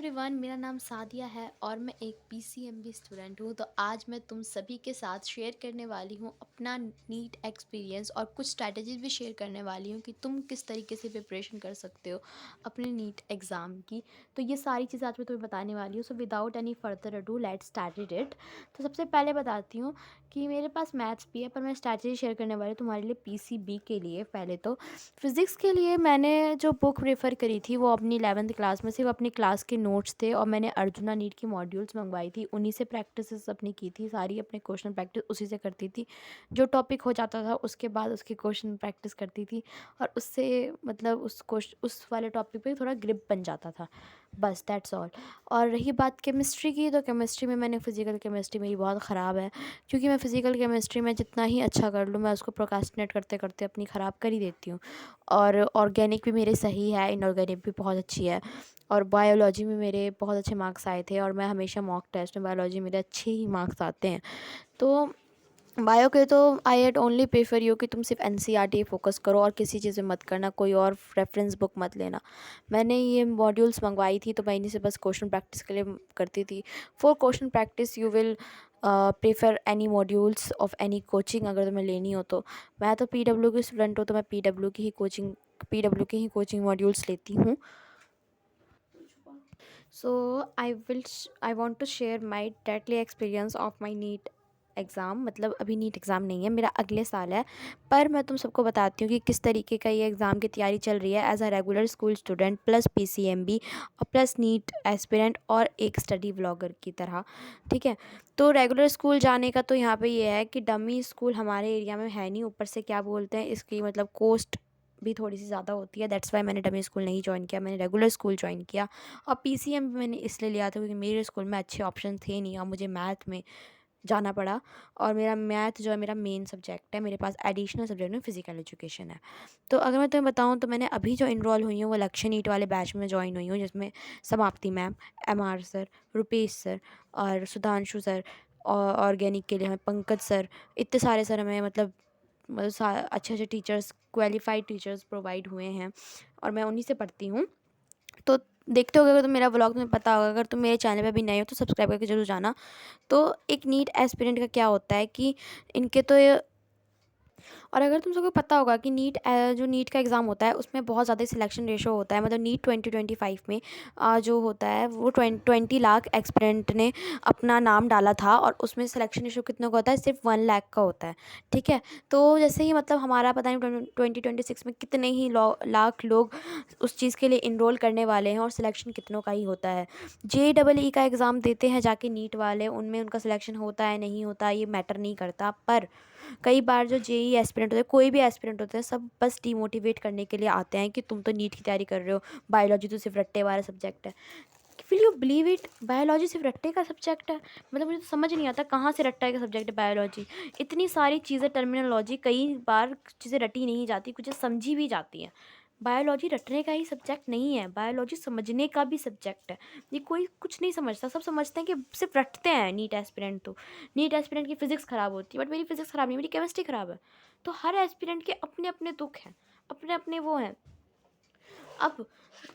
Everyone, मेरा नाम सादिया है और मैं एक पीसीएमबी स्टूडेंट हूँ। तो आज मैं तुम सभी के साथ शेयर करने वाली हूँ अपना नीट एक्सपीरियंस और कुछ स्ट्रैटेजीज भी शेयर करने वाली हूँ कि तुम किस तरीके से प्रिपरेशन कर सकते हो अपने नीट एग्ज़ाम की। तो ये सारी चीज़ें आज मैं तुम्हें बताने वाली हूँ। So without any further ado let's started it. तो सबसे पहले बताती हूँ कि मेरे पास मैथ्स भी है, पर मैं स्ट्रैटेजी शेयर करने वाली हूँ तुम्हारे लिए पीसीबी के लिए। पहले तो फ़िज़िक्स के लिए मैंने जो बुक रेफ़र करी थी वो अपनी 11th क्लास में सिर्फ अपनी क्लास के नोट्स थे, और मैंने अर्जुना नीट की मॉड्यूल्स मंगवाई थी, उन्हीं से प्रैक्टिसेस अपनी की थी सारी। अपने क्वेश्चन प्रैक्टिस उसी से करती थी। जो टॉपिक हो जाता था उसके बाद उसके क्वेश्चन प्रैक्टिस करती थी, और उससे मतलब उस वाले टॉपिक पे थोड़ा ग्रिप बन जाता था। बस दैट्स ऑल। और रही बात केमिस्ट्री की, तो केमिस्ट्री में मैंने फ़िज़िकल केमिस्ट्री मेरी बहुत ख़राब है, क्योंकि मैं फ़िज़िकल केमिस्ट्री में जितना ही अच्छा कर लूँ मैं उसको प्रोक्रास्टिनेट करते करते अपनी ख़राब कर ही देती हूँ। और ऑर्गेनिक भी मेरे सही है, इनऑर्गेनिक भी बहुत अच्छी है। और बायोलॉजी में मेरे बहुत अच्छे मार्क्स आए थे, और मैं हमेशा मॉक टेस्ट में बायोलॉजी मेरे अच्छे ही मार्क्स आते हैं। तो बायो के तो आई एड ओनली प्रेफर यू कि तुम सिर्फ एनसीईआरटी फोकस करो और किसी चीज़ में मत करना, कोई और रेफरेंस बुक मत लेना। मैंने ये मॉड्यूल्स मंगवाई थी तो मैं इन्हीं से बस क्वेश्चन प्रैक्टिस के लिए करती थी। For question practice you will prefer any modules of any coaching, अगर तुम्हें लेनी हो तो। मैं तो पीडब्ल्यू की स्टूडेंट हूँ, तो मैं पीडब्ल्यू की ही कोचिंग मॉड्यूल्स लेती हूँ। So I want to share my directly experience of my NEET exam. मतलब अभी नीट एग्ज़ाम नहीं है मेरा, अगले साल है, पर मैं तुम सबको बताती हूँ कि किस तरीके का ये एग्ज़ाम की तैयारी चल रही है as a regular school student plus PCMB और प्लस नीट एस्पिरेंट और एक स्टडी व्लॉगर की तरह। ठीक है। तो रेगुलर स्कूल जाने का तो यहाँ पे ये है कि डमी स्कूल हमारे एरिया में है नहीं, ऊपर से क्या बोलते हैं इसकी मतलब कोस्ट भी थोड़ी सी ज़्यादा होती है। दैट्स वाई मैंने डमी स्कूल नहीं ज्वाइन किया, मैंने रेगुलर स्कूल ज्वाइन किया। और पीसीएम भी मैंने इसलिए लिया था क्योंकि मेरे स्कूल में अच्छे ऑप्शन थे नहीं और मुझे मैथ में जाना पड़ा। और मेरा मैथ जो है मेरा मेन सब्जेक्ट है, मेरे पास एडिशनल सब्जेक्ट में फ़िज़िकल एजुकेशन है। तो अगर मैं तुम्हें बताऊँ तो मैंने अभी जो इनरोल हुई हूँ वो लक्ष्य नीट वाले बैच में ज्वाइन हुई हूँ, जिसमें समाप्ति ma'am, MR sir, Rupesh sir और सुधांशु सर, और ऑर्गेनिक के लिए हमें पंकज सर, इतने सारे सर हमें अच्छे अच्छे टीचर्स, क्वालिफाइड टीचर्स प्रोवाइड हुए हैं, और मैं उन्हीं से पढ़ती हूँ। तो देखते होगे, अगर तुम मेरा व्लॉग तुम्हें पता होगा, अगर तुम मेरे चैनल पे भी नए हो तो सब्सक्राइब करके जरूर जाना। तो एक नीट एस्पिरेंट का क्या होता है कि इनके तो ये, और अगर तुम सबको पता होगा कि जो नीट का एग्ज़ाम होता है उसमें बहुत ज़्यादा सिलेक्शन रेशो होता है। मतलब नीट 2025 में जो होता है वो 20 लाख एक्सपेरेंट ने अपना नाम डाला था, और उसमें सिलेक्शन रेशो कितने का होता है, सिर्फ 1 लाख का होता है। ठीक है। तो जैसे ही मतलब हमारा पता नहीं 2026 में कितने ही लाख लोग उस चीज़ के लिए इनरोल करने वाले हैं, और सिलेक्शन कितनों का ही होता है। JEE का एग्ज़ाम देते हैं जाके नीट वाले, उनमें उनका सिलेक्शन होता है नहीं होता ये मैटर नहीं करता। पर कई बार जो जेई एस्पिरेंट होते हैं, कोई भी एस्पिरेंट होते हैं, सब बस डिमोटिवेट करने के लिए आते हैं कि तुम तो नीट की तैयारी कर रहे हो, बायोलॉजी तो सिर्फ रट्टे वाला सब्जेक्ट है। Will you believe it, biology सिर्फ रट्टे का सब्जेक्ट है। मतलब मुझे तो समझ नहीं आता कहाँ से रट्टा का सब्जेक्ट है बायोलॉजी। इतनी सारी चीज़ें, टर्मिनोलॉजी कई बार चीज़ें रटी नहीं जाती, कुछ समझी भी जाती हैं। बायोलॉजी रटने का ही सब्जेक्ट नहीं है, बायोलॉजी समझने का भी सब्जेक्ट है। ये कोई कुछ नहीं समझता, सब समझते हैं कि सिर्फ रटते हैं नीट एस्पिरेंट। तो नीट एस्पिरेंट की फ़िज़िक्स ख़राब होती है, बट मेरी फ़िज़िक्स ख़राब नहीं, मेरी केमिस्ट्री ख़राब है। तो हर एस्पिरेंट के अपने अपने दुख हैं, अपने अपने वो हैं। अब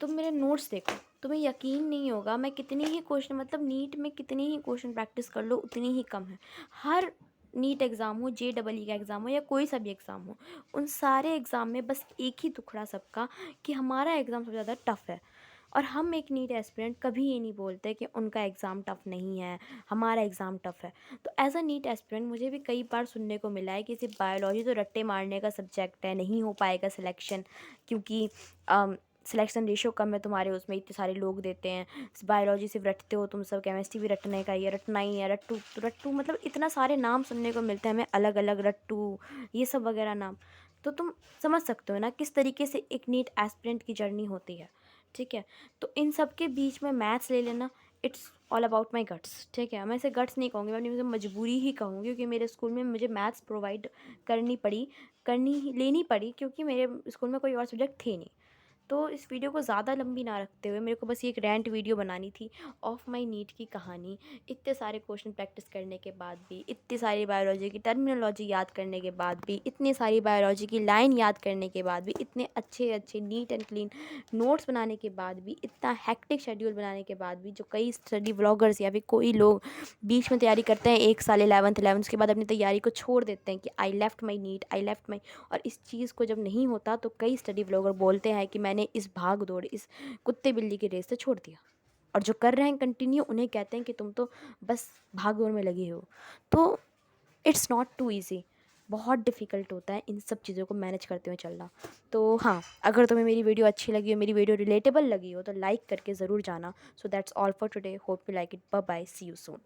तुम मेरे नोट्स देखो, तुम्हें यकीन नहीं होगा मैं कितनी ही क्वेश्चन, मतलब नीट में कितनी ही क्वेश्चन प्रैक्टिस कर लो उतनी ही कम है। हर नीट एग्ज़ाम हो, JEE का एग्ज़ाम हो, या कोई सा भी एग्ज़ाम हो, उन सारे एग्ज़ाम में बस एक ही दुखड़ा सबका कि हमारा एग्ज़ाम सबसे ज़्यादा टफ़ है। और हम एक नीट एस्पिरेंट कभी ये नहीं बोलते कि उनका एग्ज़ाम टफ़ नहीं है, हमारा एग्ज़ाम टफ़ है। तो एज़ अ नीट एस्पिरेंट मुझे भी कई बार सुनने को मिला है कि सिर्फ बायोलॉजी तो रट्टे मारने का सब्जेक्ट है, नहीं हो पाएगा सिलेक्शन, क्योंकि सिलेक्शन रेशियो कम है तुम्हारे, उसमें इतने सारे लोग देते हैं। बायोलॉजी सिर्फ रटते हो तुम सब, केमिस्ट्री भी रटने का ही है, रटना ही है, रट्टू तो रट्टू, मतलब इतना सारे नाम सुनने को मिलते हैं हमें, अलग अलग रट्टू, ये सब वगैरह नाम। तो तुम समझ सकते हो ना किस तरीके से एक नीट एस्पिरेंट की जर्नी होती है। ठीक है। तो इन सब के बीच में मैथ्स ले लेना, it's all about my guts. ठीक है। मैं इसे गट्स नहीं कहूँगी, मैं अपनी मुझे मजबूरी ही कहूँगी, क्योंकि मेरे स्कूल में मुझे मैथ्स प्रोवाइड करनी पड़ी, लेनी पड़ी, क्योंकि मेरे स्कूल में कोई और सब्जेक्ट थे नहीं। तो इस वीडियो को ज़्यादा लंबी ना रखते हुए मेरे को बस ये एक रेंट वीडियो बनानी थी ऑफ माई नीट की कहानी। इतने सारे क्वेश्चन प्रैक्टिस करने के बाद भी, इतनी सारी बायोलॉजी की टर्मिनोलॉजी याद करने के बाद भी, इतनी सारी बायोलॉजी की लाइन याद करने के बाद भी, इतने अच्छे अच्छे नीट एंड क्लीन नोट्स बनाने के बाद भी, इतना हेक्टिक शेड्यूल बनाने के बाद भी, जो कई स्टडी व्लॉगर्स या फिर कोई लोग बीच में तैयारी करते हैं 1 साल 11th उसके बाद अपनी तैयारी को छोड़ देते हैं कि I left my NEET, I left my. और इस चीज़ को जब नहीं होता तो कई स्टडी व्लॉगर बोलते हैं कि मैंने इस भाग दौड़, इस कुत्ते बिल्ली की रेस से छोड़ दिया। और जो कर रहे हैं कंटिन्यू, उन्हें कहते हैं कि तुम तो बस भाग दौड़ में लगे हो। तो इट्स नॉट टू ईजी, बहुत डिफ़िकल्ट होता है इन सब चीज़ों को मैनेज करते हुए चलना। तो हाँ, अगर तुम्हें मेरी वीडियो अच्छी लगी हो, मेरी वीडियो रिलेटेबल लगी हो, तो लाइक करके ज़रूर जाना। So that's all for today, hope you like it, bye bye, see you soon.